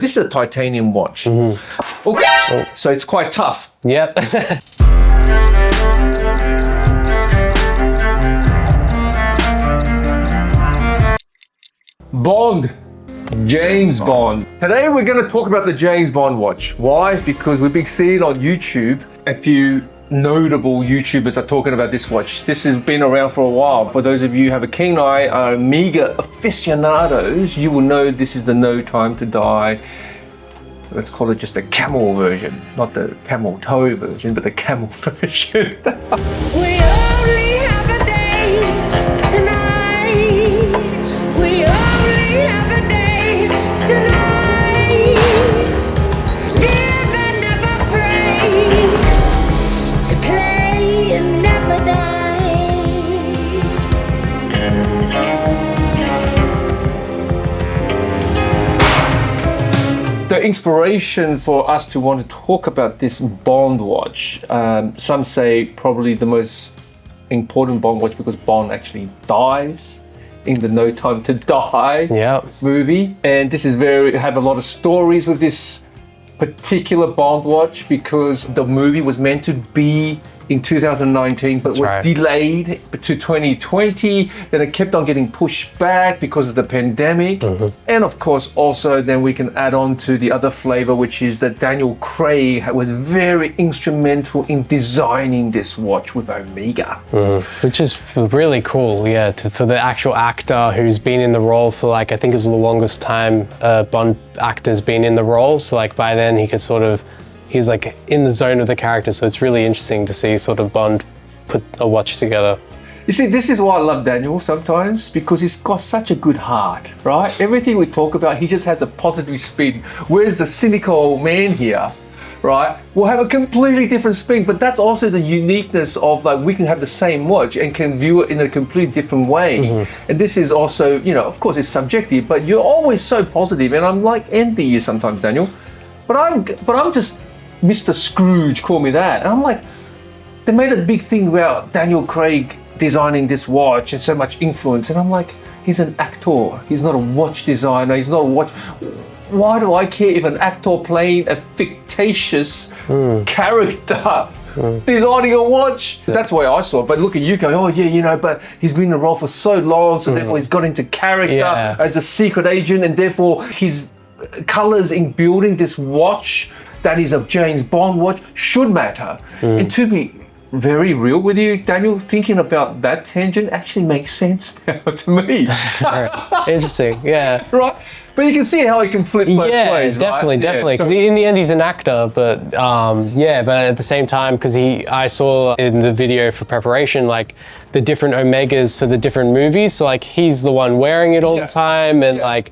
This is a titanium watch. So it's quite tough. Yep. Bond. James Bond. Today we're going to talk about the James Bond watch. Why? Because we've been seeing on YouTube a few notable YouTubers are talking about this watch. This has been around for a while. For those of you who have a keen eye, are Omega aficionados, you will know this is the No Time to Die. Let's call it just the camel version, not the camel toe version, but the camel version. We only have a day tonight. We only have a day tonight. To live and never pray. To play and never die. The inspiration for us to want to talk about this Bond watch, some say probably the most important Bond watch because Bond actually dies in the No Time to Die movie. And this is have a lot of stories with this particular Bond watch because the movie was meant to be in 2019, but was delayed to 2020. Then it kept on getting pushed back because of the pandemic. And of course, also then we can add on to the other flavor, which is that Daniel Craig was very instrumental in designing this watch with Omega. Which is really cool, yeah, for the actual actor who's been in the role for like, I think it's the longest time Bond actor's been in the role. So like by then he could he's like in the zone of the character, so it's really interesting to see sort of Bond put a watch together. You see, this is why I love Daniel sometimes, because he's got such a good heart, right? Everything we talk about, he just has a positive spin. Whereas the cynical man here, right, will have a completely different spin, but that's also the uniqueness of like, we can have the same watch and can view it in a completely different way. And this is also, you know, of course it's subjective, but you're always so positive, and I'm like envy you sometimes, Daniel. But I'm just Mr. Scrooge, call me that. And I'm like, they made a big thing about Daniel Craig designing this watch and so much influence. And I'm like, he's an actor. He's not a watch designer. He's not a watch. Why do I care if an actor playing a fictitious character designing a watch? That's the way I saw it. But look at you going, oh yeah, you know, but he's been in the role for so long, so therefore he's got into character as a secret agent, and therefore his colors in building this watch that is a James Bond watch should matter. And to be very real with you, Daniel, thinking about that tangent actually makes sense now to me. Interesting, yeah. Right? But you can see how he can flip both ways, definitely, right? definitely. So, in the end, he's an actor, but but at the same time, because I saw in the video for preparation, like the different Omegas for the different movies. So like he's the one wearing it all the time, and like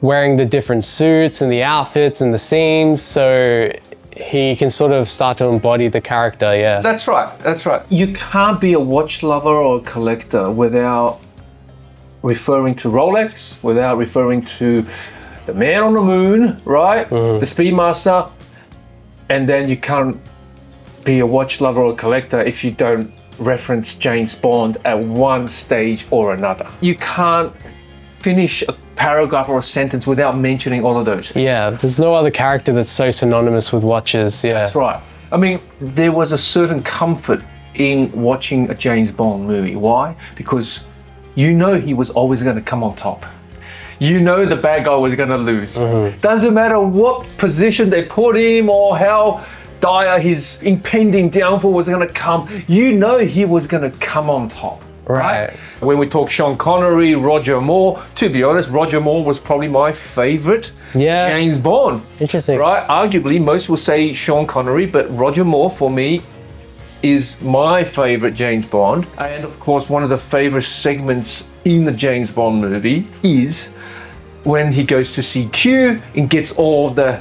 wearing the different suits and the outfits and the scenes, so he can sort of start to embody the character, That's right, that's right. You can't be a watch lover or a collector without referring to Rolex, without referring to the man on the moon, right? The Speedmaster, and then you can't be a watch lover or a collector if you don't reference James Bond at one stage or another. You can't finish a paragraph or a sentence without mentioning all of those things. Yeah, there's no other character that's so synonymous with watches, That's right. I mean, there was a certain comfort in watching a James Bond movie. Why? Because you know he was always going to come on top. You know the bad guy was going to lose. Doesn't matter what position they put him or how dire his impending downfall was going to come, you know he was going to come on top. Right. When we talk Sean Connery, Roger Moore, to be honest, Roger Moore was probably my favorite James Bond. Interesting. Right? Arguably, most will say Sean Connery, but Roger Moore for me is my favorite James Bond. And of course, one of the favorite segments in the James Bond movie is when he goes to see Q and gets all the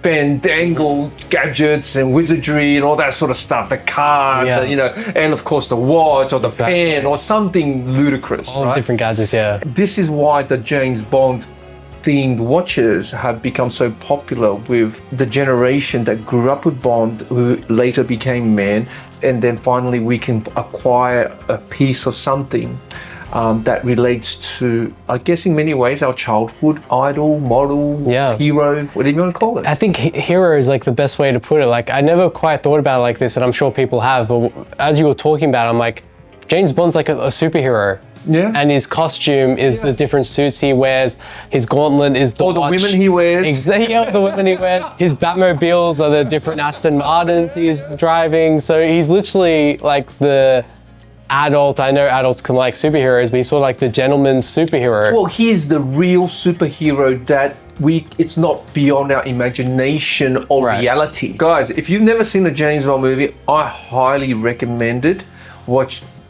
fandangle gadgets and wizardry and all that sort of stuff, the card, you know, and of course the watch or the pen or something ludicrous. All different gadgets, This is why the James Bond themed watches have become so popular with the generation that grew up with Bond, who later became men, and then finally we can acquire a piece of something that relates to, I guess in many ways, our childhood idol, model, Yeah. hero, whatever you want to call it. I think hero is like the best way to put it. Like I never quite thought about it like this, and I'm sure people have, but as you were talking about it, I'm like, James Bond's like a superhero. Yeah. And his costume is the different suits he wears. His gauntlet is the Or the watch. women he wears. Exactly, yeah, the women he wears. His Batmobiles are the different Aston Martins he's driving. So he's literally like the adult. I know adults can like superheroes, but he's sort of like the gentleman's superhero. Well, he is the real superhero that it's not beyond our imagination or Right. reality. Guys, if you've never seen a James Bond movie, I highly recommend it.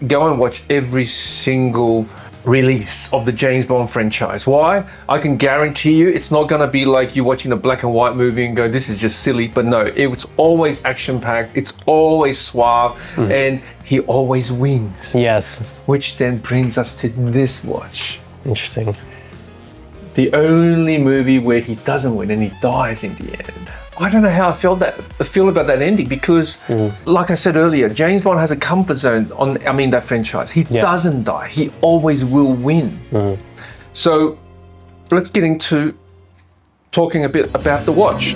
Go and watch every single release of the James Bond franchise. Why? I can guarantee you it's not going to be like you watching a black and white movie and go, this is just silly. But no, it's always action-packed, it's always suave, and he always wins. Yes. Which then brings us to this watch. Interesting. The only movie where he doesn't win and he dies in the end. I don't know how I feel about that ending because, like I said earlier, James Bond has a comfort zone that franchise. He doesn't die. He always will win. So let's get into talking a bit about the watch.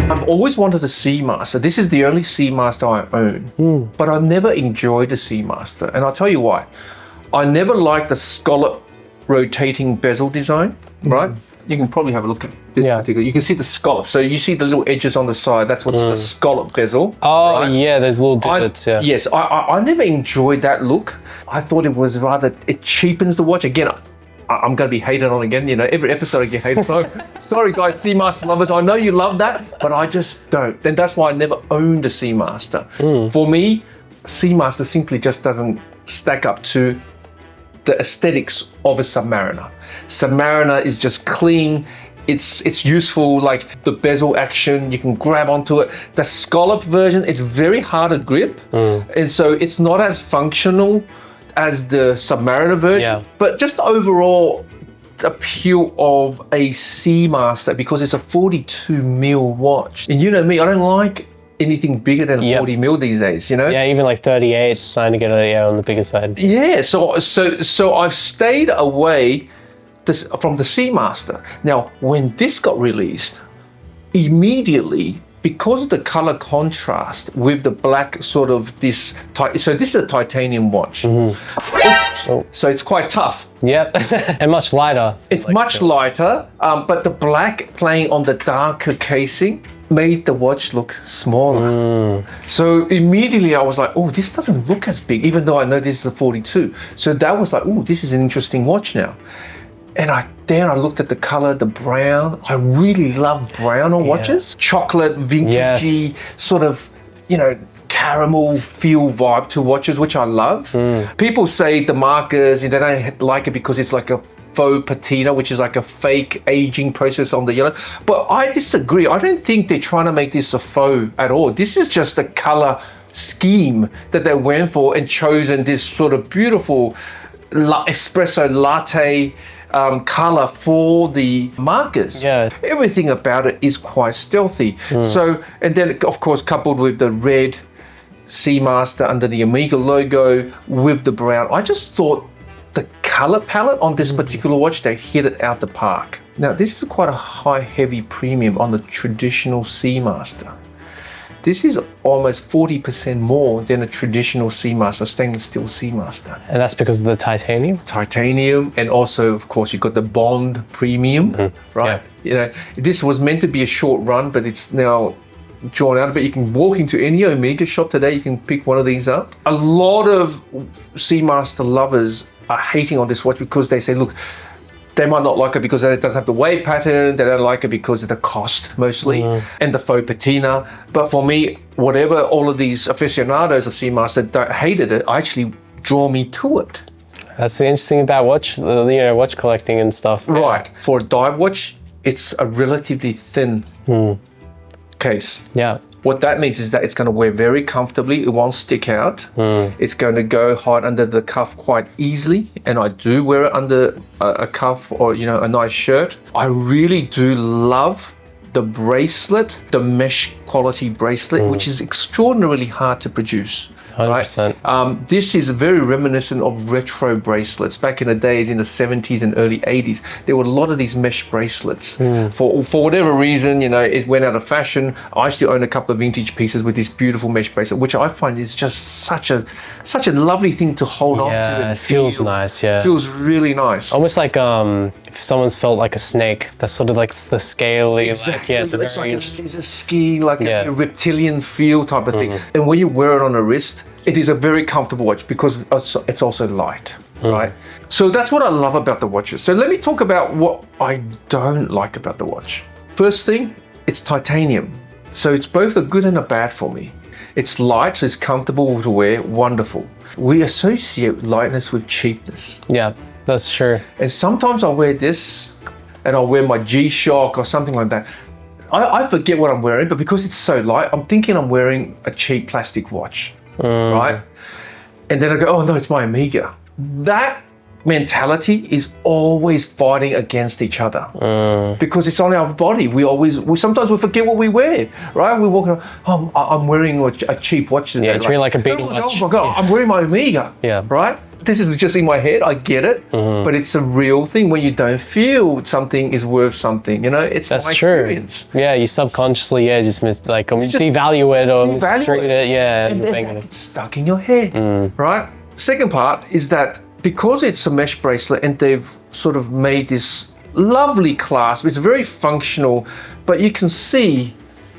I've always wanted a Seamaster. This is the only Seamaster I own, but I've never enjoyed a Seamaster, and I'll tell you why. I never liked the scallop rotating bezel design, right? You can probably have a look at this particular. You can see the scallop. So you see the little edges on the side. That's what's the scallop bezel. Oh, right? yeah, there's little divots, Yes, I never enjoyed that look. I thought it was rather, it cheapens the watch. Again, I'm going to be hated on again. You know, every episode I get hated. So sorry, guys, Seamaster lovers. I know you love that, but I just don't. And that's why I never owned a Seamaster. For me, Seamaster simply just doesn't stack up to the aesthetics of a Submariner. Submariner is just clean. It's useful, like the bezel action, you can grab onto it. The scallop version, it's very hard to grip. And so it's not as functional as the Submariner version. But just overall, the appeal of a Seamaster, because it's a 42mm watch. And you know me, I don't like anything bigger than 40mm these days, you know? Yeah, even like 38, it's starting to get on the bigger side. Yeah, so I've stayed away from the Seamaster. Now, when this got released, immediately, because of the color contrast with the black sort of this, so this is a titanium watch. So it's quite tough. Yep, and much lighter. It's much lighter, but the black playing on the darker casing made the watch look smaller. So immediately I was like, oh, this doesn't look as big, even though I know this is a 42. So that was like, oh, this is an interesting watch now. And then I looked at the color, the brown. I really love brown on watches. Chocolate, vintagey, sort of, you know, caramel feel vibe to watches, which I love. People say the markers, they don't like it because it's like a faux patina, which is like a fake aging process on the yellow. But I disagree. I don't think they're trying to make this a faux at all. This is just a color scheme that they went for and chosen this sort of beautiful espresso latte color for the markers. Everything about it is quite stealthy. So, and then of course coupled with the red Seamaster under the Omega logo with the brown, I just thought the color palette on this particular watch, they hit it out the park. Now this is quite a high heavy premium on the traditional Seamaster. This is almost 40% more than a traditional Seamaster, stainless steel Seamaster. And that's because of the titanium? Titanium, and also, of course, you've got the Bond premium, right? You know, this was meant to be a short run, but it's now drawn out. But you can walk into any Omega shop today, you can pick one of these up. A lot of Seamaster lovers are hating on this watch because they say, look, they might not like it because it doesn't have the wave pattern. They don't like it because of the cost mostly and the faux patina. But for me, whatever all of these aficionados of Seamaster hated it, actually draw me to it. That's the interesting about watch collecting and stuff. Right. For a dive watch, it's a relatively thin case. What that means is that it's going to wear very comfortably. It won't stick out. It's going to go hide under the cuff quite easily. And I do wear it under a cuff or, you know, a nice shirt. I really do love the bracelet, the mesh quality bracelet, which is extraordinarily hard to produce. 100%. This is very reminiscent of retro bracelets. Back in the days, in the 70s and early 80s, there were a lot of these mesh bracelets. For whatever reason, you know, it went out of fashion. I used to own a couple of vintage pieces with this beautiful mesh bracelet, which I find is just such a lovely thing to hold on to. Yeah, it feels nice. Yeah, it feels really nice. Almost like if someone's felt like a snake. That's sort of like the scaly. Exactly. Like, yeah, it's a It's very like interesting. it's a ski, like Yeah. a reptilian feel type of thing. And when you wear it on a wrist, it is a very comfortable watch because it's also light, right? So that's what I love about the watches. So let me talk about what I don't like about the watch. First thing, it's titanium. So it's both a good and a bad for me. It's light, so it's comfortable to wear, wonderful. We associate lightness with cheapness. Yeah, that's true. And sometimes I'll wear this and I'll wear my G-Shock or something like that. I forget what I'm wearing, but because it's so light, I'm thinking I'm wearing a cheap plastic watch, right? And then I go, oh no, it's my Omega. That mentality is always fighting against each other because it's on our body. We sometimes we forget what we wear, right? We walk around, oh, I'm wearing a cheap watch today. Yeah, it's really like a beating watch. Oh my God, I'm wearing my Omega. Yeah. Right? This is just in my head, I get it, but it's a real thing when you don't feel something is worth something, you know, it's That's my true. experience. Yeah, you subconsciously, just devalue it or mistreat it. Yeah, And bang then it. it's stuck in your head, right? Second part is that because it's a mesh bracelet and they've sort of made this lovely clasp, it's very functional, but you can see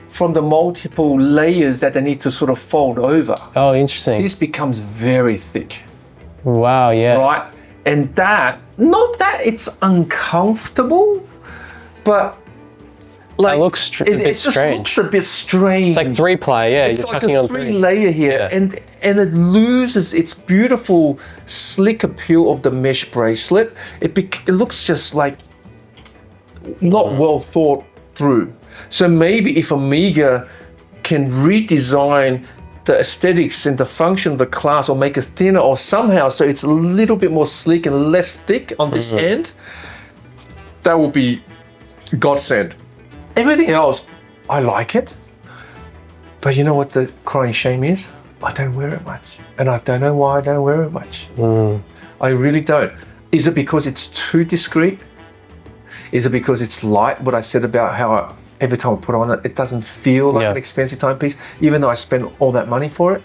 from the multiple layers that they need to sort of fold over, Oh, interesting. this becomes very thick. Wow, yeah. Right? And that, not that it's uncomfortable, but like It looks a bit it just strange. looks a bit strange. It's like 3-ply, yeah. It's You're like chucking a on 3. three-layer here, Yeah. and it loses its beautiful, slick appeal of the mesh bracelet. It looks just like not well thought through. So maybe if Omega can redesign the aesthetics and the function of the class, or make it thinner, or somehow so it's a little bit more sleek and less thick on this end, that will be godsend. Everything else, I like it, but you know what the crying shame is? I don't wear it much, and I don't know why I don't wear it much. I really don't. Is it because it's too discreet? Is it because it's light? What I said about how every time I put on it, it doesn't feel like an expensive timepiece, even though I spend all that money for it.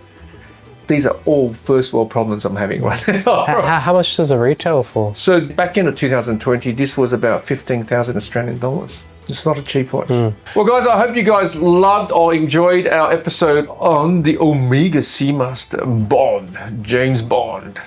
These are all first world problems I'm having right now. How much does it retail for? So back in 2020, this was about 15,000 Australian dollars. It's not a cheap watch. Well, guys, I hope you guys loved or enjoyed our episode on the Omega Seamaster Bond, James Bond.